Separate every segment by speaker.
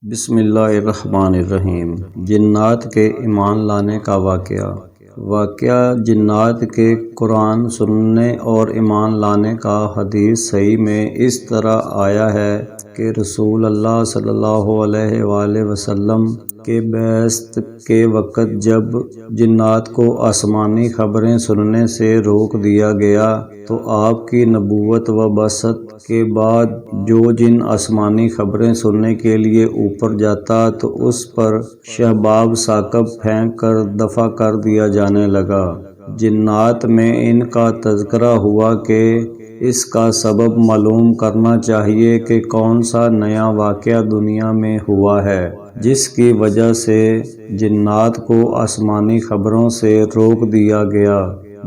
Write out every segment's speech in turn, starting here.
Speaker 1: بسم اللہ الرحمن الرحیم۔ جنات کے ایمان لانے کا واقعہ جنات کے قرآن سننے اور ایمان لانے کا حدیث صحیح میں اس طرح آیا ہے کہ رسول اللہ صلی اللہ علیہ وآلہ وسلم کے بعثت کے وقت جب جنات کو آسمانی خبریں سننے سے روک دیا گیا تو آپ کی نبوت و بعثت کے بعد جو جن آسمانی خبریں سننے کے لیے اوپر جاتا تو اس پر شہباب ثاقب پھینک کر دفع کر دیا جانے لگا۔ جنات میں ان کا تذکرہ ہوا کہ اس کا سبب معلوم کرنا چاہیے کہ کون سا نیا واقعہ دنیا میں ہوا ہے جس کی وجہ سے جنات کو آسمانی خبروں سے روک دیا گیا۔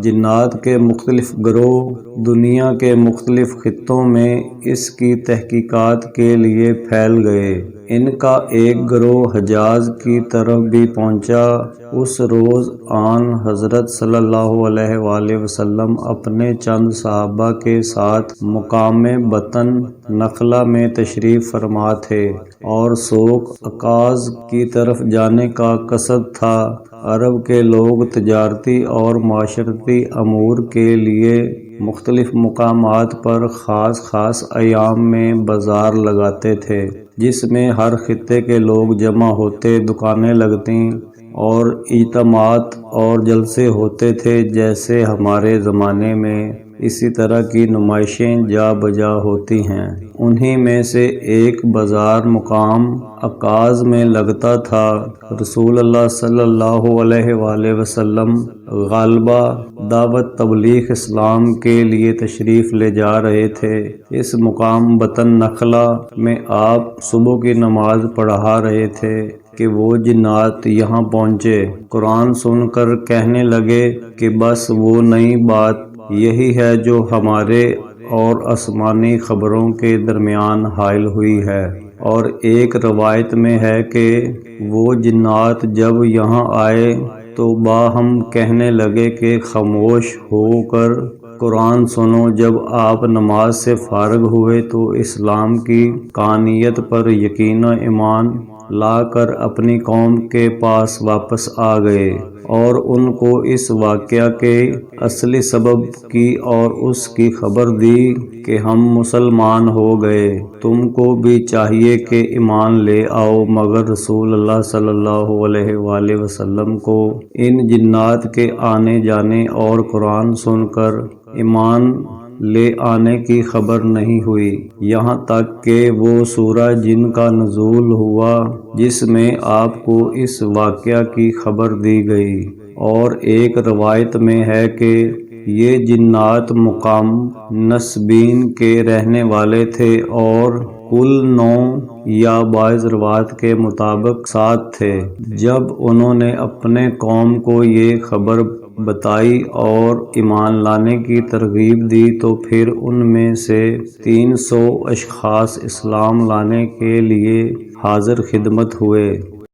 Speaker 1: جنات کے مختلف گروہ دنیا کے مختلف خطوں میں اس کی تحقیقات کے لیے پھیل گئے۔ ان کا ایک گروہ حجاز کی طرف بھی پہنچا۔ اس روز آن حضرت صلی اللہ علیہ وآلہ وسلم اپنے چند صحابہ کے ساتھ مقام بطن نخلہ میں تشریف فرما تھے اور سوق عکاظ کی طرف جانے کا قصد تھا۔ عرب کے لوگ تجارتی اور معاشرتی امور کے لیے مختلف مقامات پر خاص ایام میں بازار لگاتے تھے جس میں ہر خطے کے لوگ جمع ہوتے، دکانیں لگتی اور اجتماعات اور جلسے ہوتے تھے جیسے ہمارے زمانے میں اسی طرح کی نمائشیں جا بجا ہوتی ہیں۔ انہی میں سے ایک بازار مقام عکاظ میں لگتا تھا۔ رسول اللہ صلی اللہ علیہ وآلہ وسلم غالبا دعوت تبلیغ اسلام کے لیے تشریف لے جا رہے تھے۔ اس مقام بطن نخلہ میں آپ صبح کی نماز پڑھا رہے تھے کہ وہ جنات یہاں پہنچے۔ قرآن سن کر کہنے لگے کہ بس وہ نئی بات یہی ہے جو ہمارے اور آسمانی خبروں کے درمیان حائل ہوئی ہے۔ اور ایک روایت میں ہے کہ وہ جنات جب یہاں آئے تو باہم کہنے لگے کہ خاموش ہو کر قرآن سنو۔ جب آپ نماز سے فارغ ہوئے تو اسلام کی حقانیت پر یقین و ایمان لا کر اپنی قوم کے پاس واپس آ گئے اور ان کو اس واقعہ کے اصلی سبب کی اور اس کی خبر دی کہ ہم مسلمان ہو گئے، تم کو بھی چاہیے کہ ایمان لے آؤ۔ مگر رسول اللہ صلی اللہ علیہ وآلہ وسلم کو ان جنات کے آنے جانے اور قرآن سن کر ایمان لے آنے کی خبر نہیں ہوئی، یہاں تک کہ وہ سورہ جن کا نزول ہوا جس میں آپ کو اس واقعہ کی خبر دی گئی۔ اور ایک روایت میں ہے کہ یہ جنات مقام نسبین کے رہنے والے تھے اور کل 9 یا بعض روایات کے مطابق 7 تھے۔ جب انہوں نے اپنے قوم کو یہ خبر بتائی اور ایمان لانے کی ترغیب دی تو پھر ان میں سے 300 اشخاص اسلام لانے کے لیے حاضر خدمت ہوئے۔